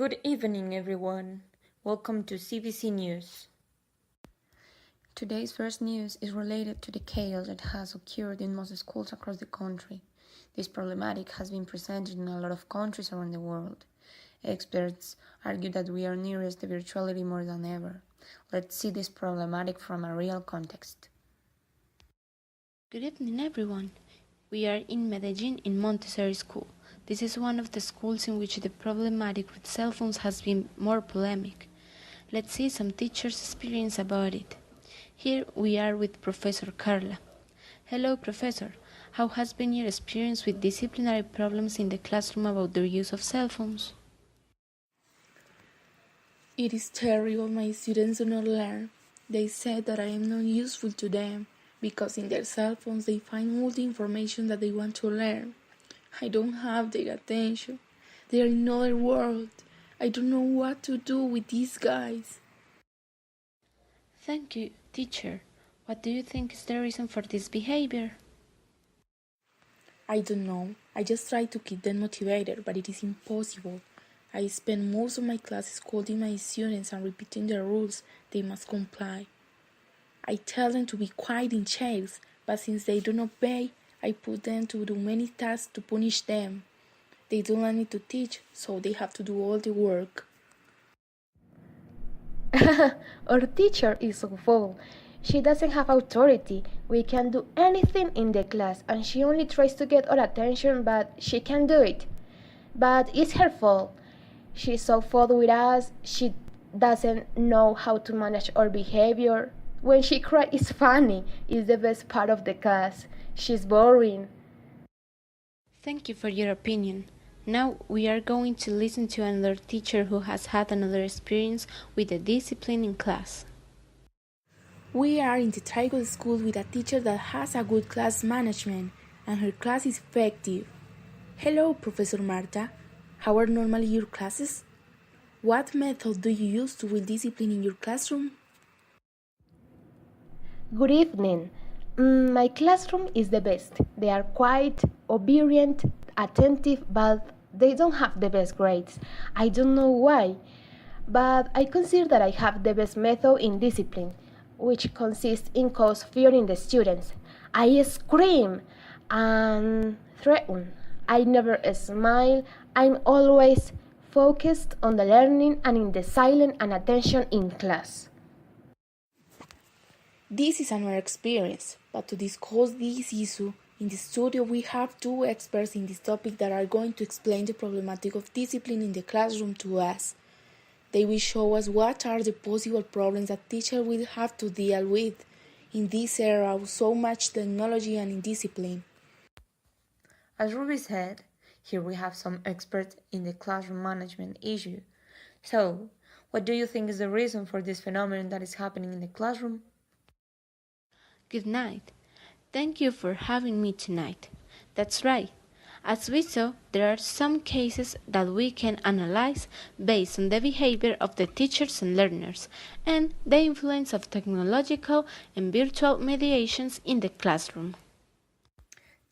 Good evening, everyone. Welcome to CBC News. Today's first news is related to the chaos that has occurred in most schools across the country. This problematic has been presented in a lot of countries around the world. Experts argue that we are nearest to virtuality more than ever. Let's see this problematic from a real context. Good evening, everyone. We are in Medellin in Montessori School. This is one of the schools in which the problematic with cell phones has been more polemic. Let's see some teachers' experience about it. Here we are with Professor Carla. Hello, Professor. How has been your experience with disciplinary problems in the classroom about the use of cell phones? It is terrible my students do not learn. They said that I am not useful to them because in their cell phones they find all the information that they want to learn. I don't have their attention. They are in another world. I don't know what to do with these guys. Thank you, teacher. What do you think is the reason for this behavior? I don't know. I just try to keep them motivated, but it is impossible. I spend most of my classes scolding my students and repeating the rules they must comply. I tell them to be quiet in chairs, but since they don't obey, I put them to do many tasks to punish them. They don't want me to teach, so they have to do all the work. Our teacher is so full. She doesn't have authority. We can do anything in the class, and she only tries to get our attention, but she can't do it. But it's her fault. She's so full with us, she doesn't know how to manage our behavior. When she cries, it's funny. It's the best part of the class. She's boring. Thank you for your opinion. Now we are going to listen to another teacher who has had another experience with the discipline in class. We are in the tribal school with a teacher that has a good class management, and her class is effective. Hello, Professor Marta. How are normally your classes? What method do you use to build discipline in your classroom? Good evening. My classroom is the best. They are quiet, obedient, attentive, but they don't have the best grades. I don't know why, but I consider that I have the best method in discipline, which consists in cause fear in the students. I scream and threaten. I never smile. I'm always focused on the learning and in the silence and attention in class. This is another experience, but to discuss this issue, in the studio we have two experts in this topic that are going to explain the problematic of discipline in the classroom to us. They will show us what are the possible problems that teachers will have to deal with in this era of so much technology and indiscipline. As Ruby said, here we have some experts in the classroom management issue. So, what do you think is the reason for this phenomenon that is happening in the classroom? Good night. Thank you for having me tonight. That's right. As we saw, there are some cases that we can analyze based on the behavior of the teachers and learners and the influence of technological and virtual mediations in the classroom.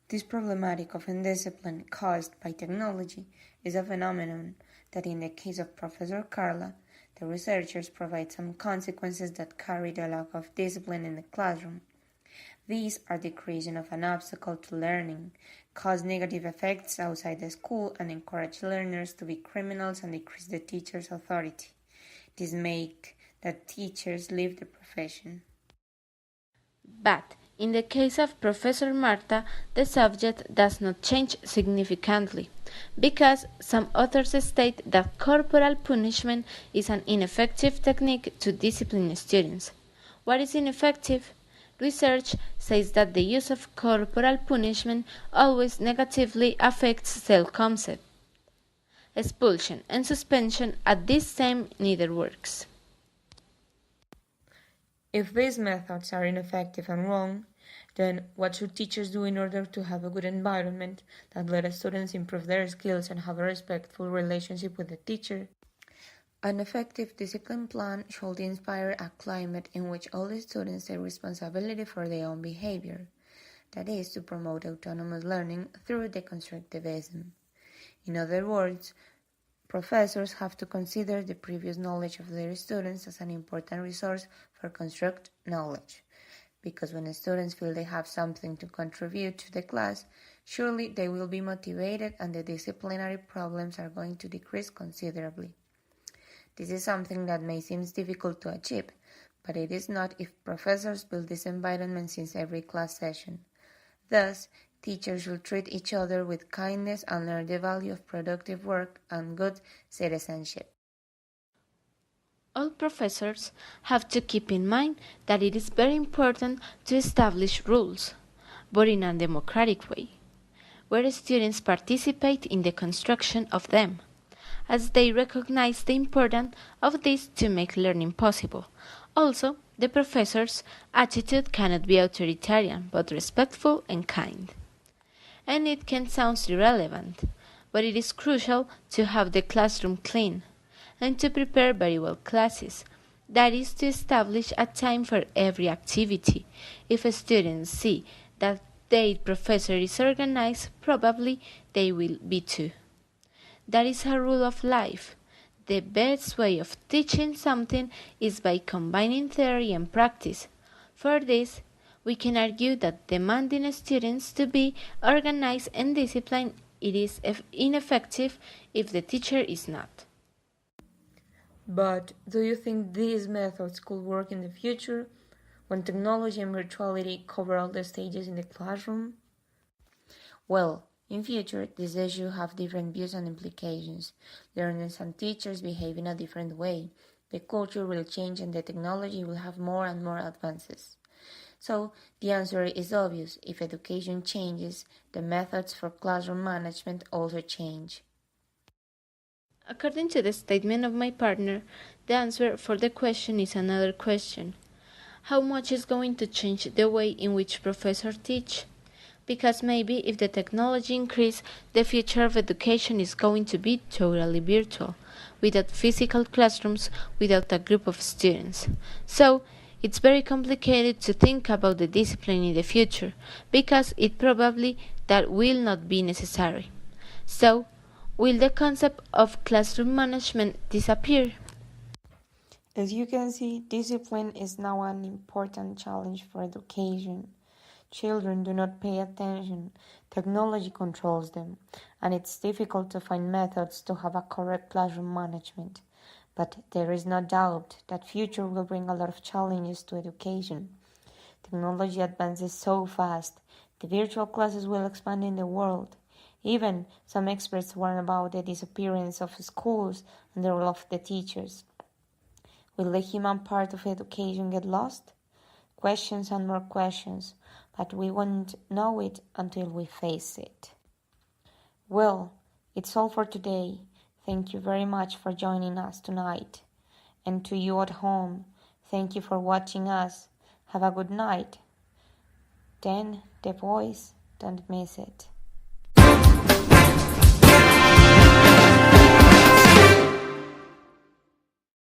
This problematic of indiscipline caused by technology is a phenomenon that in the case of Professor Carla, the researchers provide some consequences that carry the lack of discipline in the classroom. These are the creation of an obstacle to learning, cause negative effects outside the school, and encourage learners to be criminals and decrease the teacher's authority. This make that teachers leave the profession. But in the case of Professor Marta, the subject does not change significantly, because some authors state that corporal punishment is an ineffective technique to discipline students. What is ineffective? Research says that the use of corporal punishment always negatively affects self-concept. Expulsion and suspension at this time neither works. If these methods are ineffective and wrong, then what should teachers do in order to have a good environment that let students improve their skills and have a respectful relationship with the teacher? An effective discipline plan should inspire a climate in which all the students take responsibility for their own behavior, that is, to promote autonomous learning through deconstructivism. In other words, Professors have to consider the previous knowledge of their students as an important resource for construct knowledge, because when students feel they have something to contribute to the class, surely they will be motivated and the disciplinary problems are going to decrease considerably. This is something that may seem difficult to achieve, but it is not if professors build this environment since every class session. Thus, teachers should treat each other with kindness and learn the value of productive work and good citizenship. All professors have to keep in mind that it is very important to establish rules, but in a democratic way, where students participate in the construction of them, as they recognize the importance of this to make learning possible. Also, the professor's attitude cannot be authoritarian, but respectful and kind. And it can sound irrelevant, but it is crucial to have the classroom clean and to prepare very well classes. That is to establish a time for every activity. If students see that their professor is organized, probably they will be too. That is a rule of life. The best way of teaching something is by combining theory and practice. For this, we can argue that demanding students to be organized and disciplined it is ineffective if the teacher is not. But do you think these methods could work in the future, when technology and virtuality cover all the stages in the classroom? Well, in future, these issues have different views and implications. Learners and teachers behave in a different way. The culture will change and the technology will have more and more advances. So, the answer is obvious. If education changes, the methods for classroom management also change. According to the statement of my partner, the answer for the question is another question. How much is going to change the way in which professors teach? Because maybe if the technology increases, the future of education is going to be totally virtual, without physical classrooms, without a group of students. So, it's very complicated to think about the discipline in the future, because it probably that will not be necessary. So, will the concept of classroom management disappear? As you can see, discipline is now an important challenge for education. Children do not pay attention, technology controls them, and it's difficult to find methods to have a correct classroom management. But there is no doubt that future will bring a lot of challenges to education. Technology advances so fast, the virtual classes will expand in the world. Even some experts warn about the disappearance of schools and the role of the teachers. Will the human part of education get lost? Questions and more questions, but we won't know it until we face it. Well, it's all for today. Thank you very much for joining us tonight. And to you at home, thank you for watching us. Have a good night. Then, the voice, don't miss it.